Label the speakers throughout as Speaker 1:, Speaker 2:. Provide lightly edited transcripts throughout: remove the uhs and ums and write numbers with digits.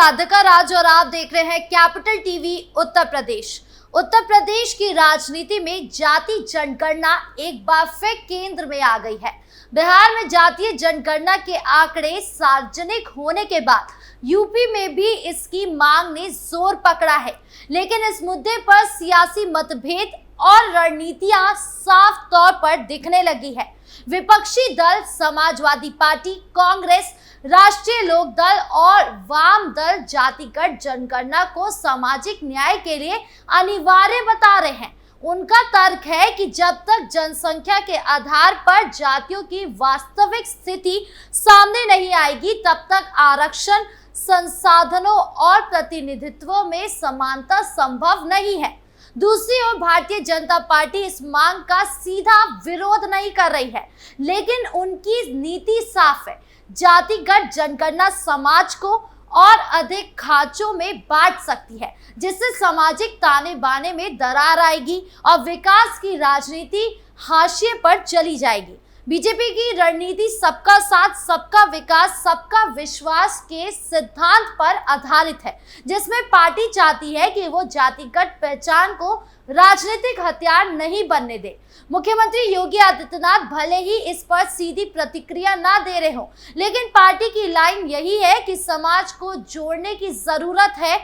Speaker 1: राधिका राज और आप देख रहे हैं कैपिटल टीवी उत्तर प्रदेश। उत्तर प्रदेश की राजनीति में जाति जनगणना एक बार फिर केंद्र में आ गई है। बिहार में जातीय जनगणना के आंकड़े सार्वजनिक होने के बाद यूपी में भी इसकी मांग ने जोर पकड़ा है, लेकिन इस मुद्दे पर सियासी मतभेद और रणनीतियां साफ तौर पर दिखने लगी है। विपक्षी दल समाजवादी पार्टी, कांग्रेस, राष्ट्रीय लोक दल और वाम दल जातिगत जनगणना को सामाजिक न्याय के लिए अनिवार्य बता रहे हैं। उनका तर्क है कि जब तक जनसंख्या के आधार पर जातियों की वास्तविक स्थिति सामने नहीं आएगी, तब तक आरक्षण, संसाधनों और प्रतिनिधित्व में समानता संभव नहीं है। दूसरी ओर भारतीय जनता पार्टी इस मांग का सीधा विरोध नहीं कर रही है, लेकिन उनकी नीति साफ है। जातिगत जनगणना समाज को और अधिक खांचों में बांट सकती है, जिससे सामाजिक ताने बाने में दरार आएगी और विकास की राजनीति हाशिए पर चली जाएगी। बीजेपी की रणनीति सबका साथ, सबका विकास, सबका विश्वास के सिद्धांत पर आधारित है, जिसमें पार्टी चाहती है कि वो जातिगत पहचान को राजनीतिक हथियार नहीं बनने दे। मुख्यमंत्री योगी आदित्यनाथ भले ही इस पर सीधी प्रतिक्रिया ना दे रहे हो, लेकिन पार्टी की लाइन यही है कि समाज को जोड़ने की जरूरत है,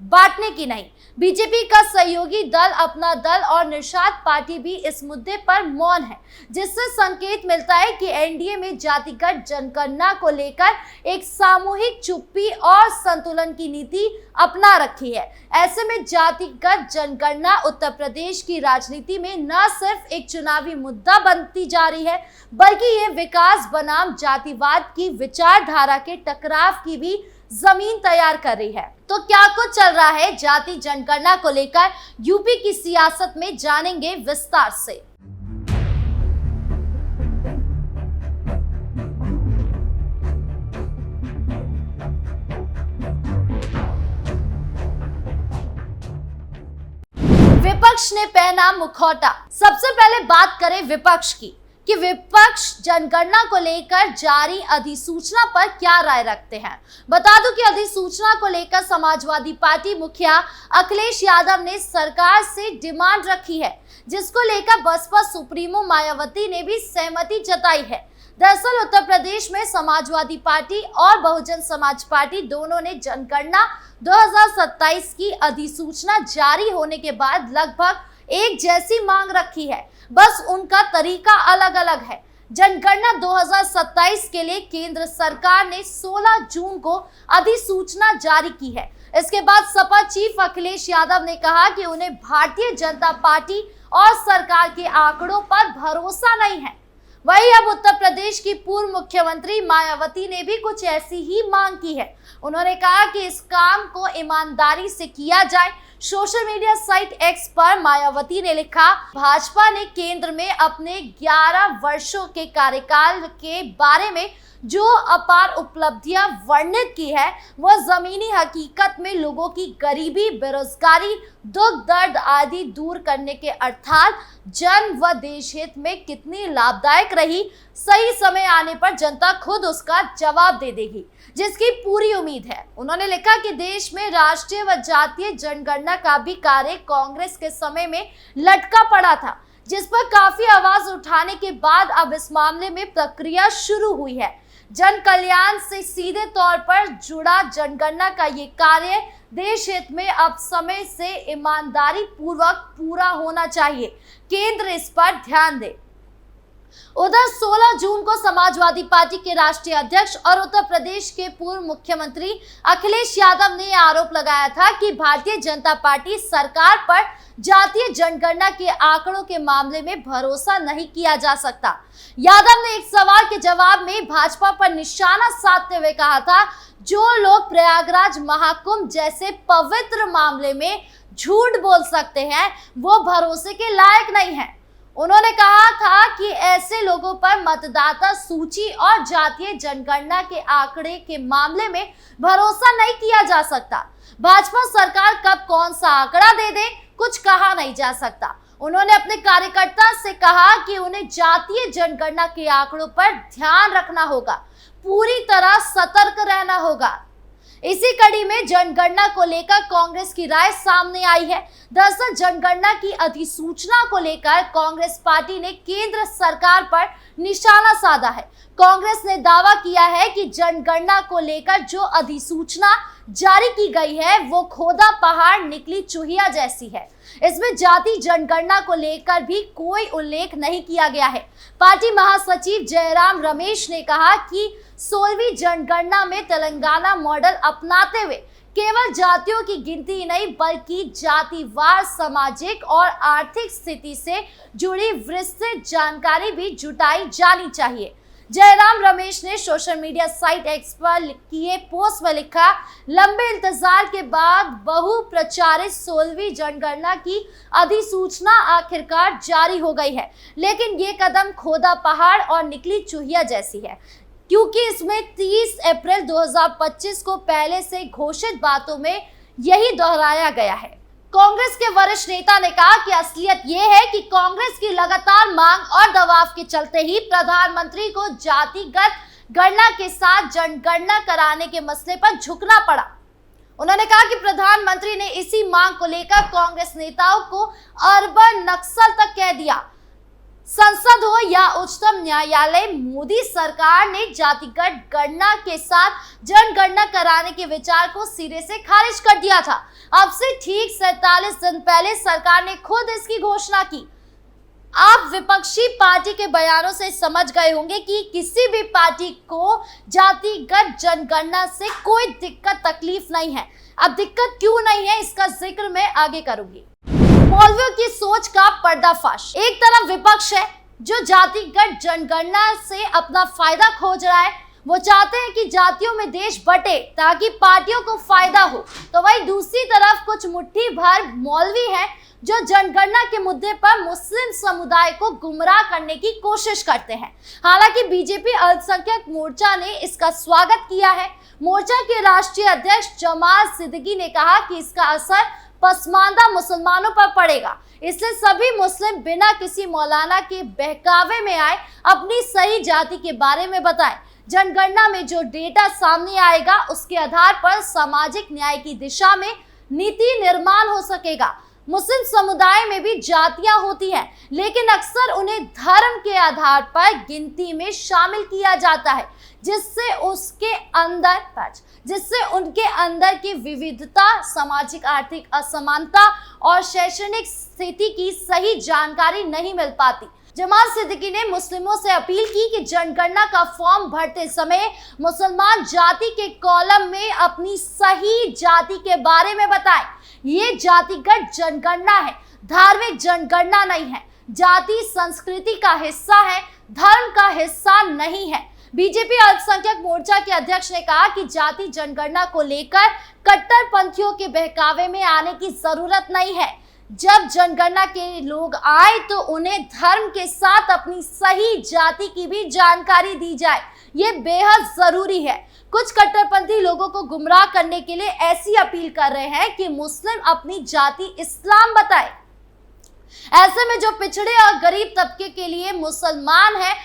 Speaker 1: बांटने की नहीं। बीजेपी का सहयोगी दल अपना दल और निषाद पार्टी भी इस मुद्दे पर मौन है, जिससे संकेत मिलता है कि एनडीए में जातिगत जनगणना को लेकर एक सामूहिक चुप्पी और संतुलन की नीति अपना रखी है। ऐसे में जातिगत जनगणना उत्तर प्रदेश की राजनीति में न सिर्फ एक चुनावी मुद्दा बनती जा रही है, बल्कि ये विकास बनाम जातिवाद की विचारधारा के टकराव की भी जमीन तैयार कर रही है। तो क्या कुछ चल रहा है जाति जनगणना को लेकर यूपी की सियासत में, जानेंगे विस्तार से। विपक्ष ने पहना मुखौटा। सबसे पहले बात करें विपक्ष की कि विपक्ष जनगणना को लेकर जारी अधिसूचना पर क्या राय रखते हैं। बता दूं कि अधिसूचना को लेकर समाजवादी पार्टी मुखिया अखिलेश यादव ने सरकार से डिमांड रखी है, जिसको लेकर बसपा सुप्रीमो मायावती ने भी सहमति जताई है। दरअसल उत्तर प्रदेश में समाजवादी पार्टी और बहुजन समाज पार्टी दोनों ने जनगणना 2027 की अधिसूचना जारी होने के बाद लगभग एक जैसी मांग रखी है, बस उनका तरीका अलग अलग है। जनगणना 2027 के लिए केंद्र सरकार ने 16 जून को अधिसूचना जारी की है। इसके बाद सपा चीफ अखिलेश यादव ने कहा कि उन्हें भारतीय जनता पार्टी और सरकार के आंकड़ों पर भरोसा नहीं है। वहीं अब उत्तर प्रदेश की पूर्व मुख्यमंत्री मायावती ने भी कुछ ऐसी ही मांग की है। उन्होंने कहा कि इस काम को ईमानदारी से किया जाए। सोशल मीडिया साइट एक्स पर मायावती ने लिखा, भाजपा ने केंद्र में अपने 11 वर्षों के कार्यकाल के बारे में जो अपार उपलब्धियां वर्णित की है, वह जमीनी हकीकत में लोगों की गरीबी, बेरोजगारी, दुख दर्द आदि दूर करने के अर्थात जन व देश हित में कितनी लाभदायक रही, सही समय आने पर जनता खुद उसका जवाब दे देगी, जिसकी पूरी उम्मीद है। उन्होंने लिखा कि देश में राष्ट्रीय व जातीय जनगणना का भी कार्य कांग्रेस के समय में लटका पड़ा था, जिस पर काफी आवाज उठाने के बाद अब इस मामले में प्रक्रिया शुरू हुई है। जन कल्याण से सीधे तौर पर जुड़ा जनगणना का ये कार्य देश हित में अब समय से ईमानदारी पूर्वक पूरा होना चाहिए। केंद्र इस पर ध्यान दे। उधर 16 जून को समाजवादी पार्टी के राष्ट्रीय अध्यक्ष और उत्तर प्रदेश के पूर्व मुख्यमंत्री अखिलेश यादव ने आरोप लगाया था कि भारतीय जनता पार्टी सरकार पर जातीय जनगणना के आंकड़ों के मामले में भरोसा नहीं किया जा सकता। यादव ने एक सवाल के जवाब में भाजपा पर निशाना साधते हुए कहा था, जो लोग प्रयागराज महाकुंभ जैसे पवित्र मामले में झूठ बोल सकते हैं, वो भरोसे के लायक नहीं है। उन्होंने कहा था कि ऐसे लोगों पर मतदाता सूची और जातीय जनगणना के आंकड़े के मामले में भरोसा नहीं किया जा सकता। भाजपा सरकार कब कौन सा आंकड़ा दे दे, कुछ कहा नहीं जा सकता। उन्होंने अपने कार्यकर्ता से कहा कि उन्हें जातीय जनगणना के आंकड़ों पर ध्यान रखना होगा, पूरी तरह सतर्क रहना होगा। इसी कड़ी में जनगणना को लेकर कांग्रेस की राय सामने आई है। दरअसल जनगणना की अधिसूचना को लेकर कांग्रेस पार्टी ने केंद्र सरकार पर निशाना साधा है। कांग्रेस ने दावा किया है कि जनगणना को लेकर जो अधिसूचना जारी की गई है वो खोदा पहाड़ निकली चूहिया जैसी है। इसमें जाति जनगणना को लेकर भी कोई उल्लेख नहीं किया गया है। पार्टी महासचिव जयराम रमेश ने कहा कि 16वीं जनगणना में तेलंगाना मॉडल अपनाते हुए केवल जातियों की गिनती ही नहीं बल्कि जातिवार सामाजिक और आर्थिक स्थिति से जुड़ी विस्तृत जानकारी भी जुटाई जानी चाहिए। जयराम रमेश ने सोशल मीडिया साइट एक्स पर किए पोस्ट में लिखा, लंबे इंतजार के बाद बहुप्रचारित 16वीं जनगणना की अधिसूचना आखिरकार जारी हो गई है, लेकिन ये कदम खोदा पहाड़ और निकली चूहिया जैसी है, क्योंकि इसमें 30 अप्रैल 2025 को पहले से घोषित बातों में यही दोहराया गया है। कांग्रेस के वरिष्ठ नेता ने कहा कि असलियत ये है कि कांग्रेस की लगातार मांग और दबाव के चलते ही प्रधानमंत्री को जातिगत गणना के साथ जनगणना कराने के मसले पर झुकना पड़ा। उन्होंने कहा कि प्रधानमंत्री ने इसी मांग को लेकर कांग्रेस नेताओं को अर्बन नक्सल तक कह दिया। संसद हो या उच्चतम न्यायालय, मोदी सरकार ने जातिगत गणना के साथ जनगणना कराने के विचार को सिरे से खारिज कर दिया था। अब से ठीक 47 दिन पहले सरकार ने खुद इसकी घोषणा की। आप विपक्षी पार्टी के बयानों से समझ गए होंगे कि किसी भी पार्टी को जातिगत जनगणना से कोई दिक्कत तकलीफ नहीं है। अब दिक्कत क्यों नहीं है इसका जिक्र मैं आगे करूंगी। मौलवियों की सोच का पर्दाफाश। एक तरफ विपक्ष है जो जातिगत जनगणना से अपना फायदा खोज रहा है। वो चाहते हैं कि जातियों में देश बटे ताकि पार्टियों को फायदा हो, तो वही दूसरी तरफ कुछ मुट्ठी भर मौलवी हैं जो जनगणना के मुद्दे पर मुस्लिम समुदाय को गुमराह करने की कोशिश करते हैं। हालांकि बीजेपी अल्पसंख्यक मोर्चा ने इसका स्वागत किया है। मोर्चा के राष्ट्रीय अध्यक्ष जमाल सिद्दीकी ने कहा कि इसका असर पसमानदा मुसलमानों पर पड़ेगा, इसलिए सभी मुस्लिम बिना किसी मौलाना के बहकावे में आए अपनी सही जाति के बारे में बताएं। जनगणना में जो डेटा सामने आएगा उसके आधार पर सामाजिक न्याय की दिशा में नीति निर्माण हो सकेगा। मुस्लिम समुदाय में भी जातियां होती हैं, लेकिन अक्सर उन्हें धर्म के आधार पर गिनती में शामिल किया जाता है, जिससे उनके अंदर की विविधता, सामाजिक आर्थिक असमानता और शैक्षणिक स्थिति की सही जानकारी नहीं मिल पाती। जमाल सिद्दीकी ने मुस्लिमों से अपील की कि जनगणना का फॉर्म भरते समय मुसलमान जाति के कॉलम में अपनी सही जाति के बारे में बताएं। ये जातिगत जनगणना है, धार्मिक जनगणना नहीं है। जाति संस्कृति का हिस्सा है, धर्म का हिस्सा नहीं है। बीजेपी अल्पसंख्यक मोर्चा के अध्यक्ष ने कहा कि जाति जनगणना को लेकर कट्टरपंथियों के बहकावे में आने की जरूरत नहीं है। जब जनगणना के लोग आए तो उन्हें धर्म के साथ अपनी सही जाति की भी जानकारी दी जाए, ये बेहद जरूरी है। कुछ कट्टरपंथी लोगों को गुमराह करने के लिए ऐसी अपील कर रहे हैं कि मुस्लिम अपनी जाति इस्लाम बताए। ऐसे में जो पिछड़े और गरीब तबके के लिए मुसलमान हैं,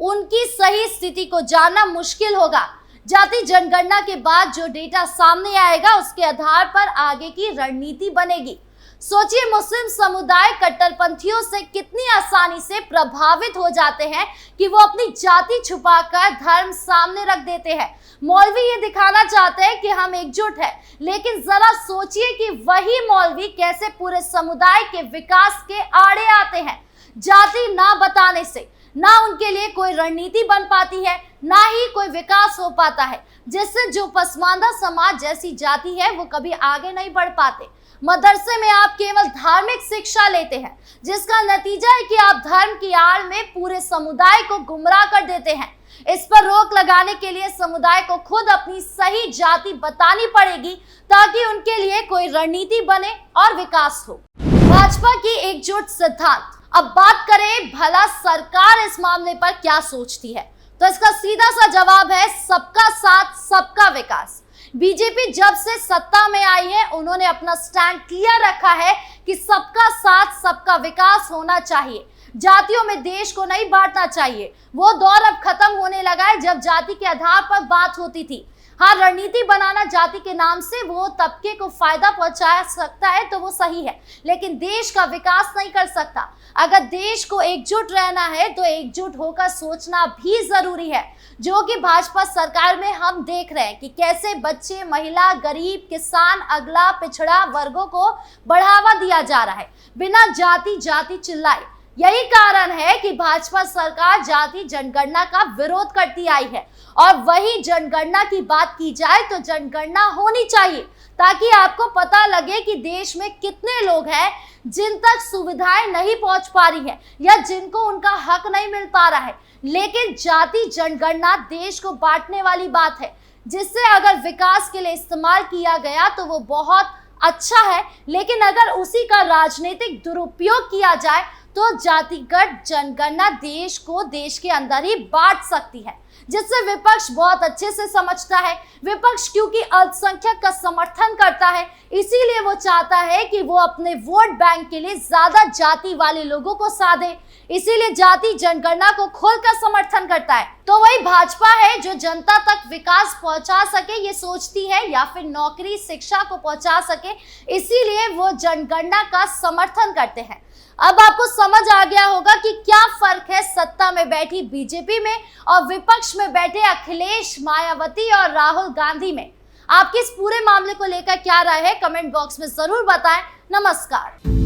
Speaker 1: उनकी सही स्थिति को जानना मुश्किल होगा। जाति जनगणना के बाद जो डेटा सामने आएगा उसके आधार पर आगे की रणनीति बनेगी। सोचिए, मुस्लिम समुदाय कट्टरपंथियों से कितनी आसानी से प्रभावित हो जाते हैं कि वो अपनी जाति छुपाकर धर्म सामने रख देते हैं। मौलवी ये दिखाना चाहते हैं कि हम एकजुट हैं, लेकिन जरा सोचिए कि वही मौलवी कैसे पूरे समुदाय के विकास के आड़े आते हैं। जाति ना बताने से ना उनके लिए कोई रणनीति बन पाती है, ना ही कोई विकास हो पाता है, जिससे जो पसमानदा समाज जैसी जाति है वो कभी आगे नहीं बढ़ पाते। मदरसे में आप केवल धार्मिक शिक्षा लेते हैं, जिसका नतीजा है कि आप धर्म की आड़ में पूरे समुदाय को गुमराह कर देते हैं। इस पर रोक लगाने के लिए समुदाय को खुद अपनी सही जाति बतानी पड़ेगी, ताकि उनके लिए कोई रणनीति बने और विकास हो। भाजपा की एकजुट सिद्धांत। अब बात करें भला सरकार इस मामले पर क्या सोचती है, तो इसका सीधा सा जवाब है सबका साथ सबका विकास। बीजेपी जब से सत्ता में आई है उन्होंने अपना स्टैंड क्लियर रखा है कि सबका साथ सबका विकास होना चाहिए। जातियों में देश को नहीं बांटना चाहिए। वो दौर अब खत्म होने लगा है जब जाति के आधार पर बात होती थी। हाँ, रणनीति बनाना जाति के नाम से वो तबके को फायदा पहुंचा सकता है तो वो सही है, लेकिन देश का विकास नहीं कर सकता। अगर देश को एकजुट रहना है तो एकजुट होकर सोचना भी जरूरी है, जो कि भाजपा सरकार में हम देख रहे हैं कि कैसे बच्चे, महिला, गरीब, किसान, अगला पिछड़ा वर्गों को बढ़ावा दिया जा रहा है बिना जाति जाति चिल्लाए। यही कारण है कि भाजपा सरकार जाति जनगणना का विरोध करती आई है। और वही जनगणना की बात की जाए तो जनगणना होनी चाहिए ताकि आपको पता लगे कि देश में कितने लोग हैं जिन तक सुविधाएं नहीं पहुंच पा रही है या जिनको उनका हक नहीं मिल पा रहा है। लेकिन जाति जनगणना देश को बांटने वाली बात है, जिससे अगर विकास के लिए इस्तेमाल किया गया तो वो बहुत अच्छा है, लेकिन अगर उसी का राजनीतिक दुरुपयोग किया जाए तो जातिगत जनगणना देश को देश के अंदर ही बांट सकती है, जिससे विपक्ष बहुत अच्छे से समझता है। विपक्ष क्योंकि अल्पसंख्यक का समर्थन करता है, इसीलिए वो चाहता है कि वो अपने वोट बैंक के लिए ज्यादा जाति वाले लोगों को साधे, इसीलिए जाति जनगणना को खोलकर समर्थन करता है। तो वही भाजपा है जो जनता तक विकास पहुंचा सके ये सोचती है, या फिर नौकरी, शिक्षा को पहुंचा सके, इसीलिए वो जनगणना का समर्थन करते हैं। अब आपको समझ आ गया होगा कि क्या फर्क है सत्ता में बैठी बीजेपी में और विपक्ष में बैठे अखिलेश, मायावती और राहुल गांधी में। आपकी इस पूरे मामले को लेकर क्या राय है, कमेंट बॉक्स में जरूर बताएं। नमस्कार।